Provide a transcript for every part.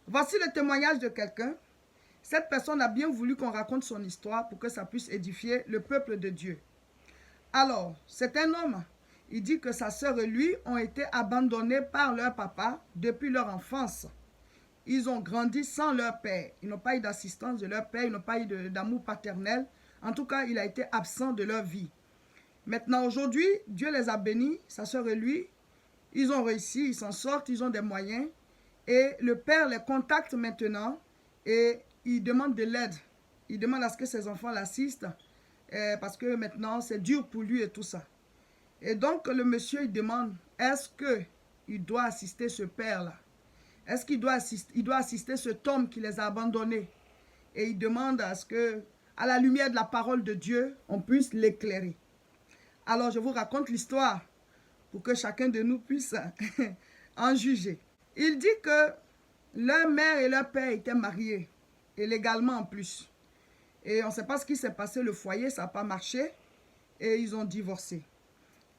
Voici le témoignage de quelqu'un. Cette personne a bien voulu qu'on raconte son histoire pour que ça puisse édifier le peuple de Dieu. Alors, c'est un homme. Il dit que sa sœur et lui ont été abandonnés par leur papa depuis leur enfance. Ils ont grandi sans leur père. Ils n'ont pas eu d'assistance de leur père, ils n'ont pas eu d'amour paternel. En tout cas, il a été absent de leur vie. Maintenant, aujourd'hui, Dieu les a bénis, sa sœur et lui. Ils ont réussi, ils s'en sortent, ils ont des moyens. Et le père les contacte maintenant et il demande de l'aide. Il demande à ce que ses enfants l'assistent parce que maintenant, c'est dur pour lui et tout ça. Et donc, le monsieur, il demande, est-ce qu'il doit assister ce père-là? Est-ce qu'il doit assister cet homme qui les a abandonnés? Et il demande à ce que, à la lumière de la parole de Dieu, on puisse l'éclairer. Alors, je vous raconte l'histoire pour que chacun de nous puisse en juger. Il dit que leur mère et leur père étaient mariés, et légalement en plus. Et on ne sait pas ce qui s'est passé, le foyer, ça n'a pas marché, et ils ont divorcé.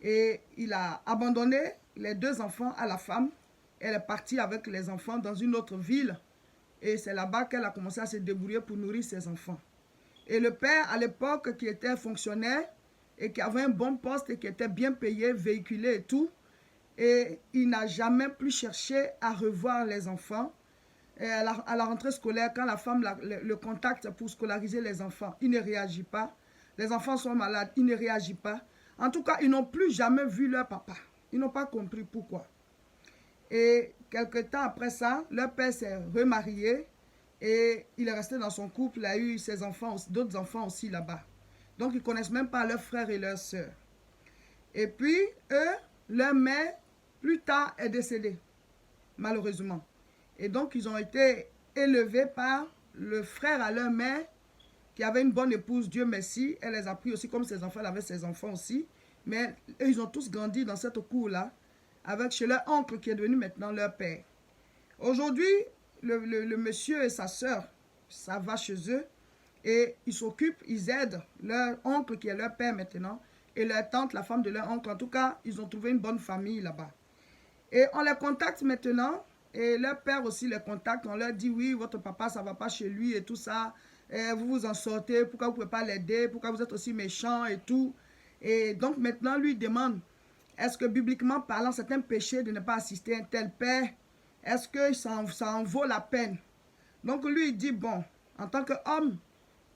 Et il a abandonné les deux enfants à la femme. Elle est partie avec les enfants dans une autre ville. Et c'est là-bas qu'elle a commencé à se débrouiller pour nourrir ses enfants. Et le père, à l'époque, qui était fonctionnaire et qui avait un bon poste et qui était bien payé, véhiculé et tout, et il n'a jamais plus cherché à revoir les enfants. Et à la rentrée scolaire, quand la femme le contacte pour scolariser les enfants, il ne réagit pas. Les enfants sont malades, il ne réagit pas. En tout cas, ils n'ont plus jamais vu leur papa. Ils n'ont pas compris pourquoi. Et quelque temps après ça, leur père s'est remarié et il est resté dans son couple. Il a eu ses enfants, d'autres enfants aussi là-bas. Donc, ils ne connaissent même pas leurs frères et leurs sœurs. Et puis, eux, leur mère, plus tard, est décédée, malheureusement. Et donc, ils ont été élevés par le frère à leur mère, qui avait une bonne épouse, Dieu merci. Elle les a pris aussi comme ses enfants, elle avait ses enfants aussi. Mais eux, ils ont tous grandi dans cette cour-là, avec chez leur oncle qui est devenu maintenant leur père. Aujourd'hui, le monsieur et sa sœur, ça va chez eux, et ils s'occupent, ils aident leur oncle qui est leur père maintenant, et leur tante, la femme de leur oncle. En tout cas, ils ont trouvé une bonne famille là-bas. Et on les contacte maintenant, et leur père aussi les contacte. On leur dit, oui, votre papa, ça ne va pas chez lui et tout ça. Et vous vous en sortez, pourquoi vous ne pouvez pas l'aider, pourquoi vous êtes aussi méchant et tout. Et donc maintenant, lui demande, est-ce que bibliquement parlant, c'est un péché de ne pas assister à un tel père? Est-ce que ça en vaut la peine? Donc lui, il dit, bon, en tant qu'homme,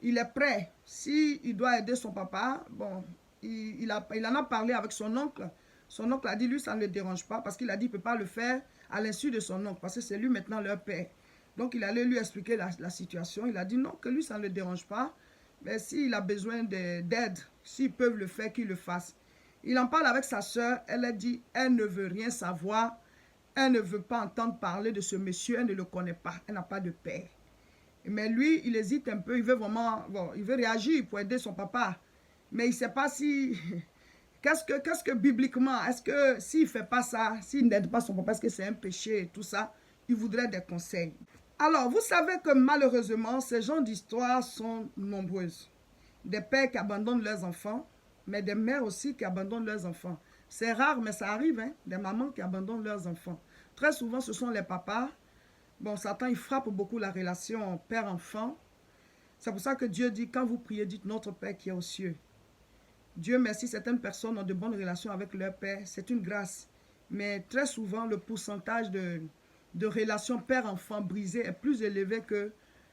il est prêt. S'il doit aider son papa, bon, il en a parlé avec son oncle. Son oncle a dit, lui, ça ne le dérange pas, parce qu'il a dit qu'il ne peut pas le faire à l'insu de son oncle, parce que c'est lui maintenant leur père. Donc il allait lui expliquer la situation. Il a dit non, que lui, ça ne le dérange pas. Mais s'il a besoin d'aide, s'ils peuvent le faire, qu'ils le fassent. Il en parle avec sa sœur. Elle a dit, elle ne veut rien savoir. Elle ne veut pas entendre parler de ce monsieur. Elle ne le connaît pas. Elle n'a pas de père. Mais lui, il hésite un peu. Il veut vraiment, bon, il veut réagir pour aider son papa. Mais il ne sait pas si... Qu'est-ce que bibliquement, est-ce que s'il ne fait pas ça, s'il n'aide pas son papa, est-ce que c'est un péché et tout ça? Il voudrait des conseils. Alors, vous savez que malheureusement, ces genres d'histoires sont nombreuses. Des pères qui abandonnent leurs enfants, mais des mères aussi qui abandonnent leurs enfants. C'est rare, mais ça arrive, hein, des mamans qui abandonnent leurs enfants. Très souvent, ce sont les papas. Bon, Satan, il frappe beaucoup la relation père-enfant. C'est pour ça que Dieu dit, quand vous priez, dites notre Père qui est aux cieux. Dieu merci, certaines personnes ont de bonnes relations avec leur père, c'est une grâce. Mais très souvent, le pourcentage de relations père-enfant brisées est plus élevé que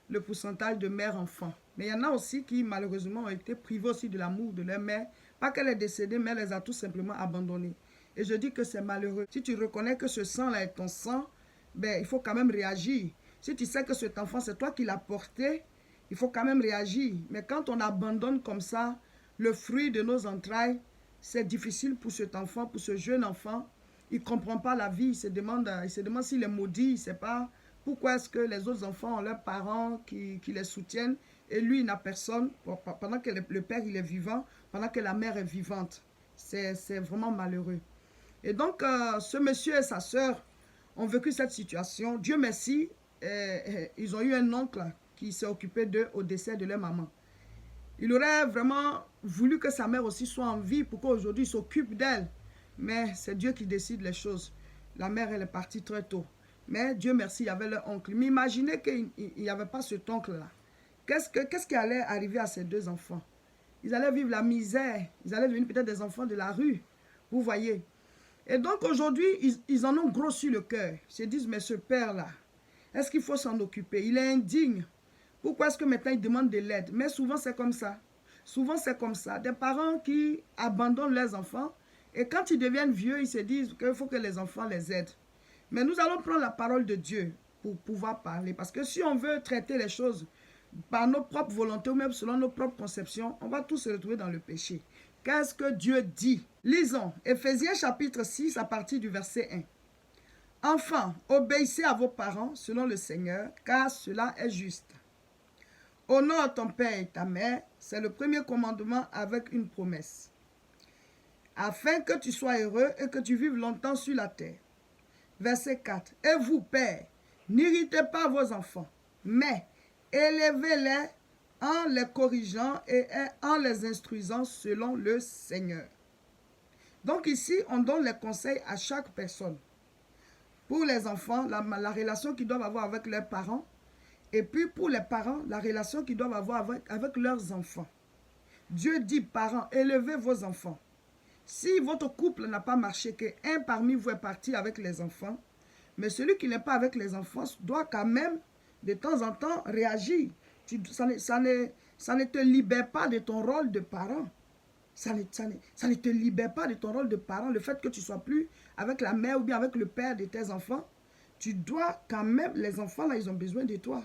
le pourcentage de mère-enfant. Mais il y en a aussi qui, malheureusement, ont été privés aussi de l'amour de leur mère. Pas qu'elle est décédée, mais elle les a tout simplement abandonnés. Et je dis que c'est malheureux. Si tu reconnais que ce sang-là est ton sang, ben, il faut quand même réagir. Si tu sais que cet enfant, c'est toi qui l'as porté, il faut quand même réagir. Mais quand on abandonne comme ça, le fruit de nos entrailles, c'est difficile pour cet enfant, pour ce jeune enfant. Il ne comprend pas la vie, il se demande s'il est maudit, il ne sait pas pourquoi est-ce que les autres enfants ont leurs parents qui les soutiennent et lui, il n'a personne pendant que le père il est vivant, pendant que la mère est vivante. C'est vraiment malheureux. Et donc, ce monsieur et sa sœur ont vécu cette situation. Dieu merci, ils ont eu un oncle qui s'est occupé d'eux au décès de leur maman. Il aurait vraiment voulu que sa mère aussi soit en vie pour qu'aujourd'hui il s'occupe d'elle. Mais c'est Dieu qui décide les choses. La mère, elle est partie très tôt. Mais Dieu merci, il y avait leur oncle. Mais imaginez qu'il n'y avait pas cet oncle-là. Qu'est-ce qui allait arriver à ces deux enfants? Ils allaient vivre la misère. Ils allaient devenir peut-être des enfants de la rue. Vous voyez. Et donc aujourd'hui, ils en ont gros sur le cœur. Ils se disent, mais ce père-là, est-ce qu'il faut s'en occuper? Il est indigne. Pourquoi est-ce que maintenant il demande de l'aide? Mais souvent c'est comme ça. Souvent c'est comme ça. Des parents qui abandonnent leurs enfants et quand ils deviennent vieux, ils se disent qu'il faut que les enfants les aident. Mais nous allons prendre la parole de Dieu pour pouvoir parler. Parce que si on veut traiter les choses par nos propres volontés ou même selon nos propres conceptions, on va tous se retrouver dans le péché. Qu'est-ce que Dieu dit? Lisons Éphésiens chapitre 6 à partir du verset 1. Enfants, obéissez à vos parents selon le Seigneur, car cela est juste. Honore ton père et ta mère, c'est le premier commandement avec une promesse, afin que tu sois heureux et que tu vives longtemps sur la terre. Verset 4. Et vous, pères, n'irritez pas vos enfants, mais élevez-les en les corrigeant et en les instruisant selon le Seigneur. Donc ici, on donne les conseils à chaque personne. Pour les enfants, la relation qu'ils doivent avoir avec leurs parents. Et puis pour les parents, la relation qu'ils doivent avoir avec leurs enfants. Dieu dit, parents, élevez vos enfants. Si votre couple n'a pas marché, qu'un parmi vous est parti avec les enfants, mais celui qui n'est pas avec les enfants doit quand même, de temps en temps, réagir. Ça ne te libère pas de ton rôle de parent. Ça ne te libère pas de ton rôle de parent. Le fait que tu ne sois plus avec la mère ou bien avec le père de tes enfants, tu dois quand même, les enfants là, ils ont besoin de toi.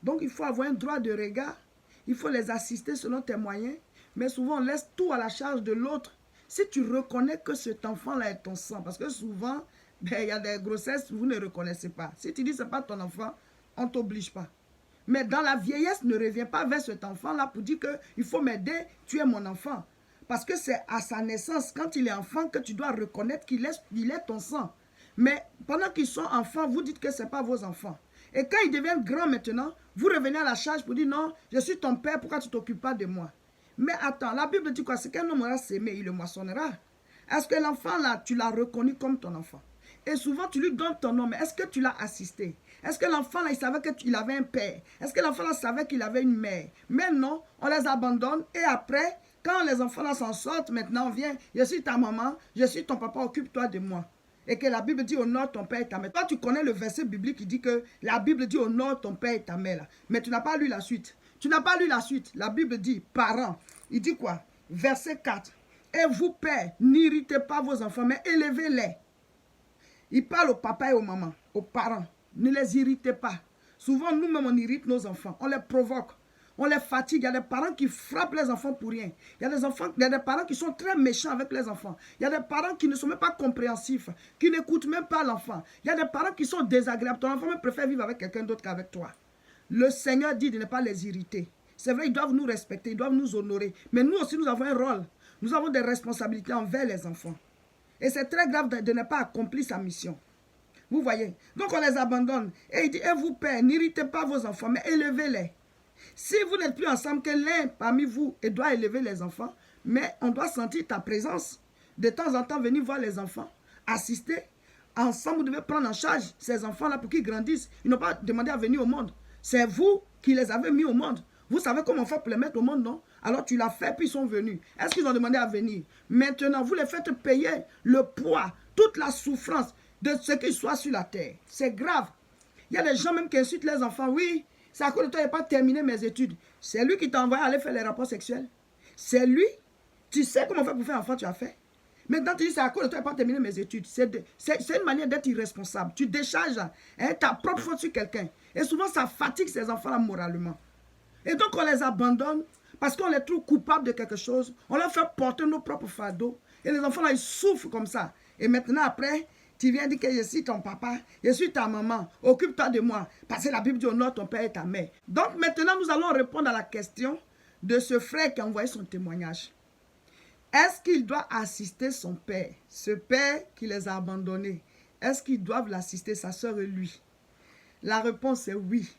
Donc il faut avoir un droit de regard. Il faut les assister selon tes moyens. Mais souvent, on laisse tout à la charge de l'autre. Si tu reconnais que cet enfant-là est ton sang, parce que souvent, il y a des grossesses que vous ne reconnaissez pas. Si tu dis que ce n'est pas ton enfant, on ne t'oblige pas. Mais dans la vieillesse, ne reviens pas vers cet enfant-là pour dire qu'il faut m'aider, tu es mon enfant. Parce que c'est à sa naissance, quand il est enfant, que tu dois reconnaître qu'il est ton sang. Mais pendant qu'ils sont enfants, vous dites que ce n'est pas vos enfants. Et quand ils deviennent grands maintenant, vous revenez à la charge pour dire non, je suis ton père, pourquoi tu ne t'occupes pas de moi? Mais attends, la Bible dit quoi? C'est qu'un homme aura sémé, il le moissonnera. Est-ce que l'enfant là, tu l'as reconnu comme ton enfant? Et souvent, tu lui donnes ton nom, mais est-ce que tu l'as assisté? Est-ce que l'enfant là, il savait qu'il avait un père? Est-ce que l'enfant là savait qu'il avait une mère? Mais non, on les abandonne et après, quand les enfants là s'en sortent, maintenant on vient, je suis ta maman, je suis ton papa, occupe-toi de moi. Et que la Bible dit honore ton père et ta mère. Toi, tu connais le verset biblique qui dit que la Bible dit honore ton père et ta mère. Là. Mais tu n'as pas lu la suite. Tu n'as pas lu la suite. La Bible dit parents. Il dit quoi? Verset 4. Et vous, pères, n'irritez pas vos enfants, mais élevez-les. Il parle au papa et aux mamans, aux parents. Ne les irritez pas. Souvent, nous-mêmes, on irrite nos enfants. On les provoque. On les fatigue. Il y a des parents qui frappent les enfants pour rien. Il y a des parents qui sont très méchants avec les enfants. Il y a des parents qui ne sont même pas compréhensifs, qui n'écoutent même pas l'enfant. Il y a des parents qui sont désagréables. Ton enfant même préfère vivre avec quelqu'un d'autre qu'avec toi. Le Seigneur dit de ne pas les irriter. C'est vrai, ils doivent nous respecter, ils doivent nous honorer. Mais nous aussi, nous avons un rôle. Nous avons des responsabilités envers les enfants. Et c'est très grave de ne pas accomplir sa mission. Vous voyez? Donc on les abandonne. Et il dit, et vous, pères, n'irritez pas vos enfants, mais élevez-les. Si vous n'êtes plus ensemble, que l'un parmi vous doit élever les enfants, mais on doit sentir ta présence. De temps en temps, venir voir les enfants, assister. Ensemble, vous devez prendre en charge ces enfants-là pour qu'ils grandissent. Ils n'ont pas demandé à venir au monde. C'est vous qui les avez mis au monde. Vous savez comment faire pour les mettre au monde, non? Alors tu l'as fait, puis ils sont venus. Est-ce qu'ils ont demandé à venir? Maintenant, vous les faites payer le poids, toute la souffrance de ce qu'ils soient sur la terre. C'est grave. Il y a des gens même qui insultent les enfants. Oui, c'est à cause de toi, je n'ai pas terminé mes études. C'est lui qui t'a envoyé aller faire les rapports sexuels. C'est lui. Tu sais comment faire pour faire un enfant, tu as fait. Maintenant, tu dis, c'est à cause de toi, je n'ai pas terminé mes études. C'est une manière d'être irresponsable. Tu décharges ta propre faute sur quelqu'un. Et souvent, ça fatigue ces enfants-là moralement. Et donc, on les abandonne parce qu'on les trouve coupables de quelque chose. On leur fait porter nos propres fardeaux. Et les enfants-là, ils souffrent comme ça. Et maintenant, après, tu viens dire que je suis ton papa, je suis ta maman, occupe-toi de moi. Parce que la Bible dit honore ton père et ta mère. Donc maintenant, nous allons répondre à la question de ce frère qui a envoyé son témoignage. Est-ce qu'il doit assister son père, ce père qui les a abandonnés? Est-ce qu'ils doivent l'assister, sa soeur et lui? La réponse est oui.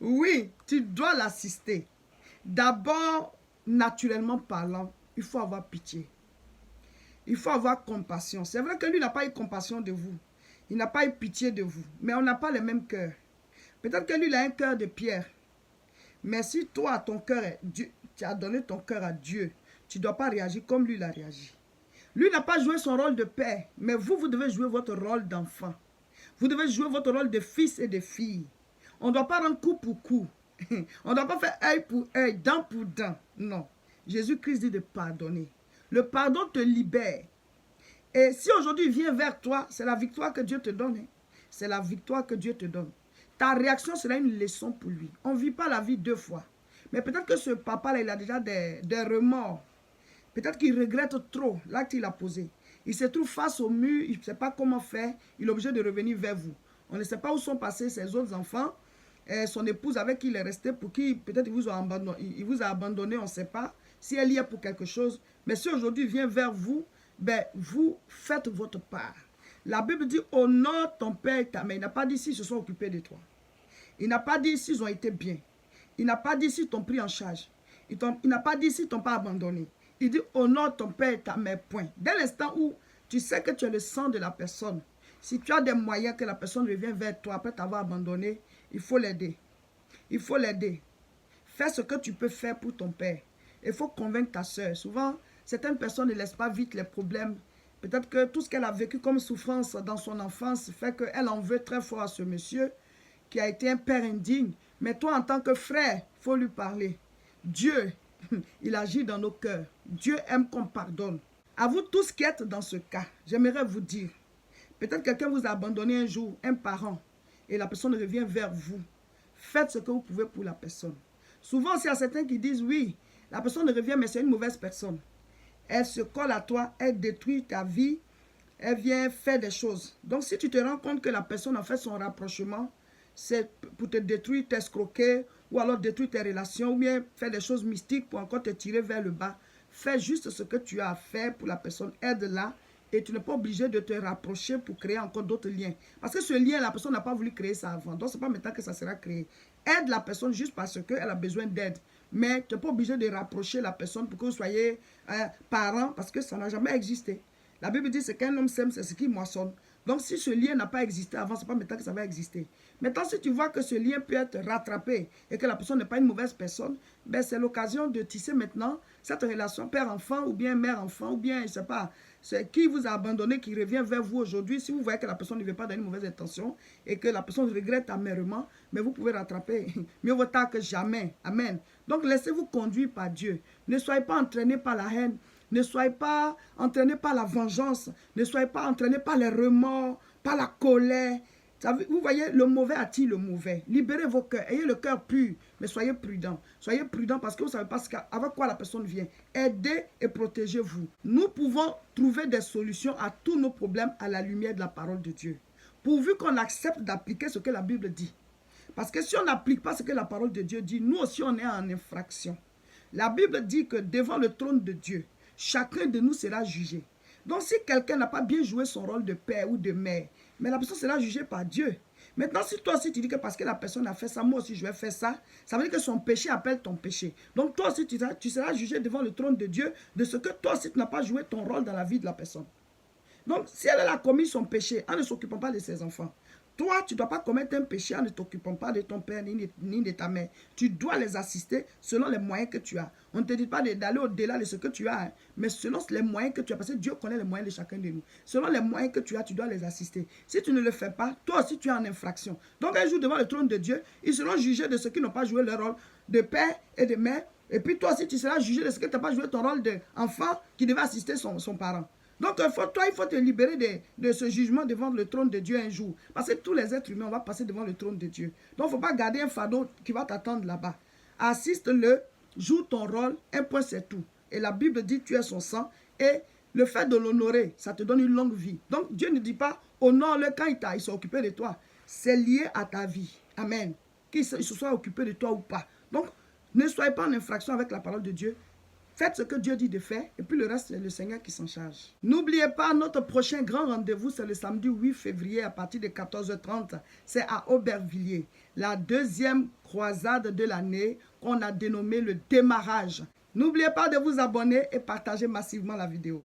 Oui, tu dois l'assister. D'abord, naturellement parlant, il faut avoir pitié. Il faut avoir compassion. C'est vrai que lui n'a pas eu compassion de vous. Il n'a pas eu pitié de vous. Mais on n'a pas le même cœur. Peut-être que lui, il a un cœur de pierre. Mais si toi, ton cœur, tu as donné ton cœur à Dieu, tu ne dois pas réagir comme lui, il a réagi. Lui n'a pas joué son rôle de père, mais vous devez jouer votre rôle d'enfant. Vous devez jouer votre rôle de fils et de fille. On ne doit pas rendre coup pour coup. On ne doit pas faire œil pour œil, dent pour dent. Non. Jésus-Christ dit de pardonner. Le pardon te libère. Et si aujourd'hui il vient vers toi, c'est la victoire que Dieu te donne. C'est la victoire que Dieu te donne. Ta réaction sera une leçon pour lui. On ne vit pas la vie deux fois. Mais peut-être que ce papa-là, il a déjà des remords. Peut-être qu'il regrette trop l'acte qu'il a posé. Il se trouve face au mur, il ne sait pas comment faire. Il est obligé de revenir vers vous. On ne sait pas où sont passés ses autres enfants. Son épouse avec qui il est resté, pour qui peut-être il vous a abandonné, on ne sait pas. Si elle y est pour quelque chose. Mais si aujourd'hui il vient vers vous, ben, vous faites votre part. La Bible dit, honore ton père et ta mère. Il n'a pas dit s'ils se sont occupés de toi. Il n'a pas dit s'ils ont été bien. Il n'a pas dit s'ils t'ont pris en charge. Il n'a pas dit s'ils t'ont pas abandonné. Il dit, honore ton père et ta mère, point. Dès l'instant où tu sais que tu es le sang de la personne, si tu as des moyens que la personne revienne vers toi après t'avoir abandonné, il faut l'aider. Il faut l'aider. Fais ce que tu peux faire pour ton père. Il faut convaincre ta soeur. Souvent, certaines personnes ne laissent pas vite les problèmes. Peut-être que tout ce qu'elle a vécu comme souffrance dans son enfance fait qu'elle en veut très fort à ce monsieur qui a été un père indigne. Mais toi, en tant que frère, il faut lui parler. Dieu, il agit dans nos cœurs. Dieu aime qu'on pardonne. À vous tous qui êtes dans ce cas, j'aimerais vous dire, peut-être quelqu'un vous a abandonné un jour, un parent, et la personne revient vers vous. Faites ce que vous pouvez pour la personne. Souvent, il y a certains qui disent, oui, la personne revient, mais c'est une mauvaise personne. Elle se colle à toi, elle détruit ta vie, elle vient faire des choses. Donc, si tu te rends compte que la personne a fait son rapprochement, c'est pour te détruire, t'escroquer, ou alors détruire tes relations, ou bien faire des choses mystiques pour encore te tirer vers le bas, fais juste ce que tu as à faire pour la personne, aide-la, et tu n'es pas obligé de te rapprocher pour créer encore d'autres liens. Parce que ce lien, la personne n'a pas voulu créer ça avant. Donc, ce n'est pas maintenant que ça sera créé. Aide la personne juste parce qu'elle a besoin d'aide. Mais tu n'es pas obligé de rapprocher la personne pour que vous soyez parents, parce que ça n'a jamais existé. La Bible dit, c'est qu'un homme sème, c'est ce qui moissonne. Donc, si ce lien n'a pas existé avant, ce n'est pas maintenant que ça va exister. Maintenant, si tu vois que ce lien peut être rattrapé et que la personne n'est pas une mauvaise personne, ben, c'est l'occasion de tisser maintenant cette relation père-enfant ou bien mère-enfant ou bien, je ne sais pas, c'est qui vous a abandonné, qui revient vers vous aujourd'hui. Si vous voyez que la personne ne veut pas donner une mauvaise intention et que la personne regrette amèrement, mais vous pouvez rattraper. Mieux vaut tard que jamais. Amen. Donc, laissez-vous conduire par Dieu. Ne soyez pas entraînés par la haine. Ne soyez pas entraînés par la vengeance. Ne soyez pas entraînés par les remords, par la colère. Vous voyez, le mauvais attire le mauvais. Libérez vos cœurs. Ayez le cœur pur, mais soyez prudents. Soyez prudents parce que vous ne savez pas avec quoi la personne vient. Aidez et protégez-vous. Nous pouvons trouver des solutions à tous nos problèmes à la lumière de la parole de Dieu. Pourvu qu'on accepte d'appliquer ce que la Bible dit. Parce que si on n'applique pas ce que la parole de Dieu dit, nous aussi on est en infraction. La Bible dit que devant le trône de Dieu, chacun de nous sera jugé. Donc si quelqu'un n'a pas bien joué son rôle de père ou de mère, mais la personne sera jugée par Dieu. Maintenant, si toi aussi tu dis que parce que la personne a fait ça, moi aussi je vais faire ça, ça veut dire que son péché appelle ton péché. Donc toi aussi tu seras jugé devant le trône de Dieu de ce que toi aussi tu n'as pas joué ton rôle dans la vie de la personne. Donc si elle a commis son péché en ne s'occupant pas de ses enfants, toi, tu ne dois pas commettre un péché en ne t'occupant pas de ton père ni de ta mère. Tu dois les assister selon les moyens que tu as. On ne te dit pas d'aller au-delà de ce que tu as, hein, mais selon les moyens que tu as. Parce que Dieu connaît les moyens de chacun de nous. Selon les moyens que tu as, tu dois les assister. Si tu ne le fais pas, toi aussi tu es en infraction. Donc un jour devant le trône de Dieu, ils seront jugés de ceux qui n'ont pas joué leur rôle de père et de mère. Et puis toi aussi tu seras jugé de ceux qui n'ont pas joué ton rôle d'enfant qui devait assister son parent. Donc, toi, il faut te libérer de ce jugement devant le trône de Dieu un jour. Parce que tous les êtres humains, on va passer devant le trône de Dieu. Donc, il ne faut pas garder un fardeau qui va t'attendre là-bas. Assiste-le, joue ton rôle, un point c'est tout. Et la Bible dit, tu es son sang. Et le fait de l'honorer, ça te donne une longue vie. Donc, Dieu ne dit pas, honore-le quand il s'est occupé de toi. C'est lié à ta vie. Amen. Qu'il se soit occupé de toi ou pas. Donc, ne soyez pas en infraction avec la parole de Dieu. Faites ce que Dieu dit de faire et puis le reste, c'est le Seigneur qui s'en charge. N'oubliez pas, notre prochain grand rendez-vous, c'est le samedi 8 février à partir de 14h30. C'est à Aubervilliers. La deuxième croisade de l'année qu'on a dénommée le démarrage. N'oubliez pas de vous abonner et partager massivement la vidéo.